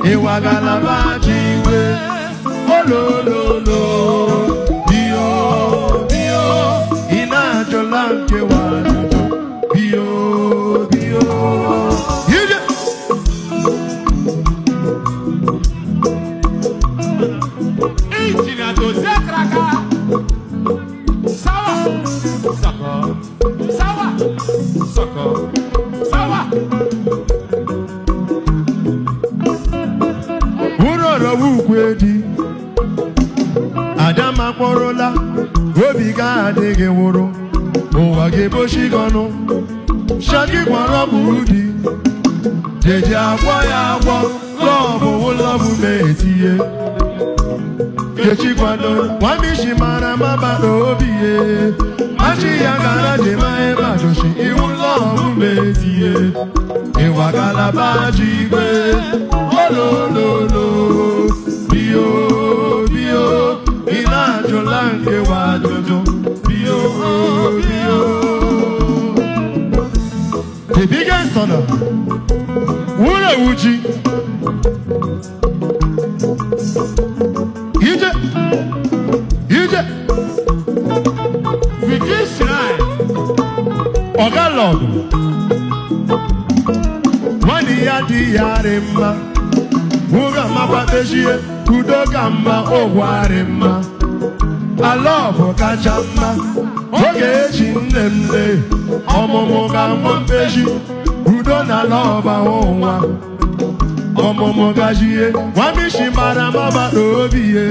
Agalaba Ji Igwe. Oh lo lo lo, bio bio, ina jolanke wajojo, bio bio. Intina to zekraka, sawa, sako, sawa, sako, sawa. Uroro wukwedi. Adama kpọrọla obi ga-adịghị nwụrụ ụwa ga-ebochi gọnụ shagi gwara bụ udi jeji agwọ ya agwọ lọbụ ụlọbụ na-etinye kechi kwado nwamishi mara mabada obi ye machi ya gara jema ebe ajoshi iwu lọbụ na-etinye Agalaba Ji Igwe olololo bio bio ina jolanke wajojo bio bio. The biggest honor Wura Uji Ije Ije Vikisrai Ogalog Wani ya di yarimma Wuga mapateshie Kudoka mma ogwarimma Alọbụ kacha mma oge eji nne ọmụmụ ga mpeji udo na lọba ụwa ọmụmụ gajie nwamishi mara mabada obi ye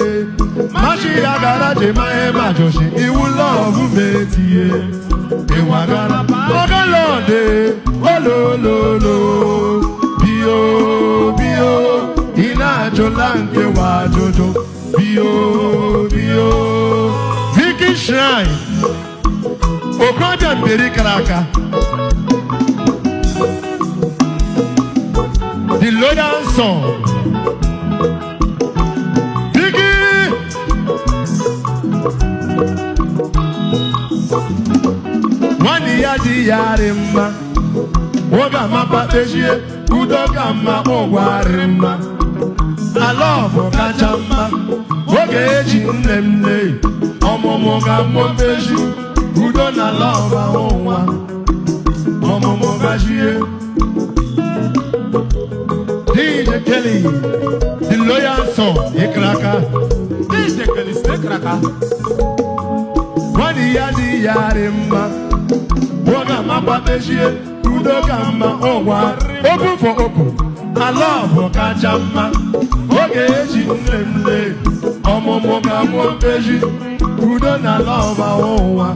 machi ya gara jema ebe ajoshi iwu lọbụ metie Agalaba ogalode olololo bio bio ina jolanke wajojo bio bio. Vicky Shrine Okoja Mberi Karaka The Lowdown Song Vicky Wani ya di yarimma Woga mapa ejie Udoga ma ogwarimma Alọbụ kacha mma oge eji nne ọmụmụ ga mpeji udo na lọba ụwa ọmụmụ gajie DJ Kelly the loyal son ikraka DJ Kelly stekraka. Wani ya di yarimma woga mapateshie udo ga mma ụwa open for open alọbụ kacha mma oge eji nne ọmụmụ ga mpeji udo na lọba ụwa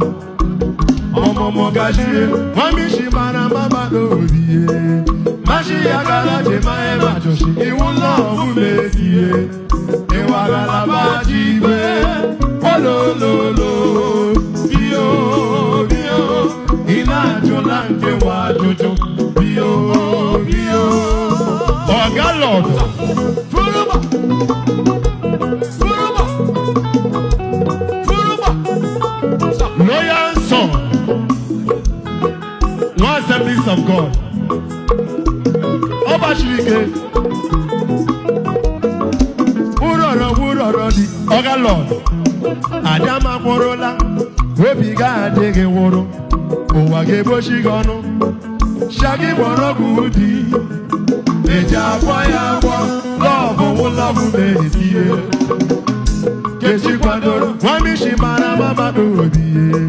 ọmụmụ gajie nwamishi mara mabada obiye machi ya gara jema ebe ajoshi iwu lọbụ metie Agalaba Ji Igwe olololo bio bio ina jolanke wajojo bio bio. Ogalog Furuba, furuba, furuba. Loyal son One Assemblies of God Obashirike Uroro di Ogalog Adama kworola obi ga-adịghị nwụrụ ụwa ga-ebochi gọnụ shagi gbọrọgwụ di eji agwọ ya agwọ lọbụ ụlọbụ na-etinye kechi kwadoro nwamishi mara mabada obi ye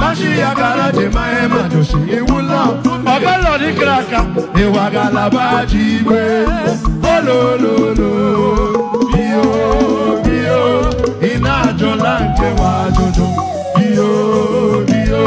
machi ya gara jema ema joshi iwu lọbụ Ogalodi kraka Agalaba Ji Igwe olololo bio bio ina jolanke wajojo bio bio.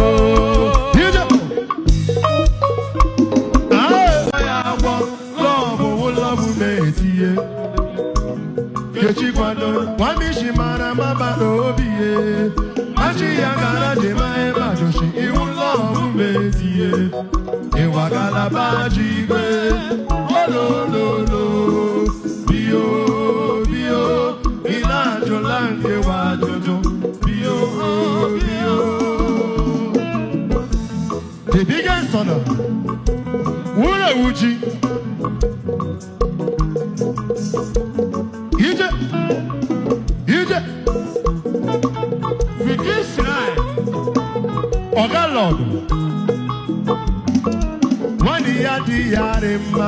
Kechi kwado nwamishi mara mabada obi ye machi ya gara jema ebe ajoshi iwu lọbụ metie Agalaba Ji Igwe olololo bio bio ina jolanke wajojo bio bio. The biggest honor Wura Uji Ọgalọdụ nwanne ya dị ya rị mma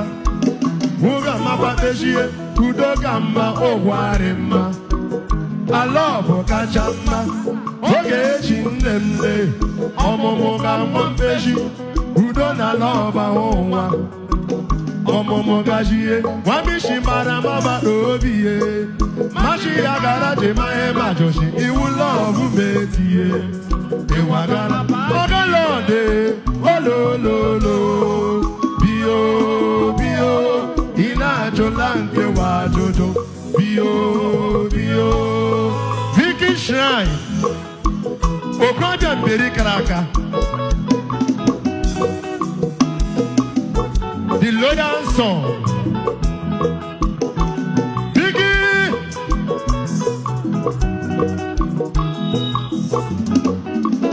ụga mapatechie udo ka mma ụgwarị mma ala bụ kacha mma oge eji nne m lee ọmụmụ ga nwa mpeji udo na lọba ụwa ọmụmụ gajie nwamishi mara mama n'obi ye machi ya gara jemahe majoshi iwu lọbụ metie ịwagara Ọgalọdụ olololo bio bio ị na-ajụla nke wa ajụjụ bio bio Vicky Shrine Okoja mberi kara aka the loyal song Vicky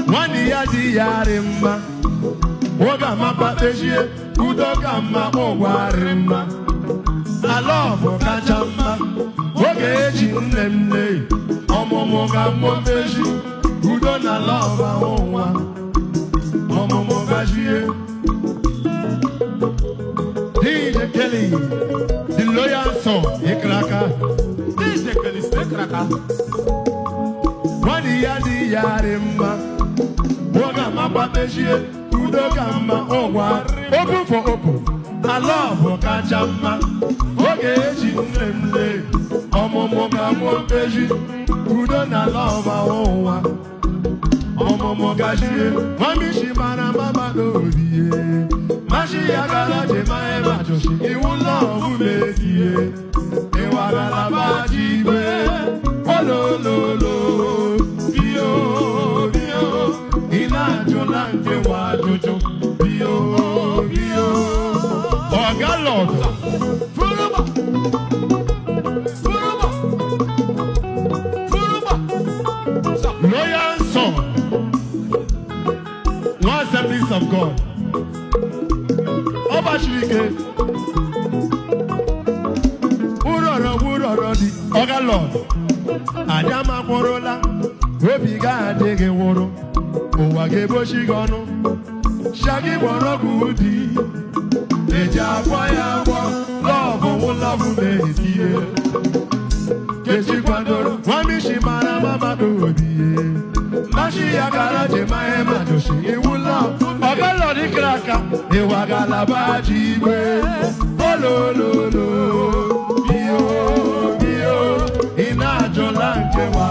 nwanne ya dị ya rị mma oge amapatechie udo ka mma ụgwarị mma ala ọbụ kacha mma oge eji nne m lee ọmụmụ ga mmụọ mmeji udo na lọba ụwa ọmụmụ gajie DJ Kelly the loyal song ịkraka DJ Kelly snake raka. nwanne ya dị ya rị mma oge amapatechie udo ka mma ụgwa open for open ala ọbụ kacha mma oge eji nne m lee ọmụmụ ga mmụọ mmeji udo na lọba ụwa ọmụmụ gajie nwamishi mara mama n'obi ye machi ya gara jemahe majoshi iwu lọbụ metie ịwa Agalaba Ji Igwe olololo bio bio ị na-ajụla nke wa ajụjụ bio bio Ọgalọdụ Furuba. Furuba. Furuba. loyal son one Assemblies of God Ọbachirike urọrọ dị Ọgalọdụ anyị amakpụrụla obi ga-adịghị nwụrụ ụwa ga-ebochi gị ọnụ shagi gbọrọgwụ dị eji agwọ ya agwọ lọbụ lọbụ na-etie kechi kwadoro nwamishi mara mama n'obi ye machi ya gara jemahe majoshi iwu lọbụ Ọgalọdụ kara aka ịwa Agalaba Ji Igwe olololo bio bio ị na-ajụla nke wa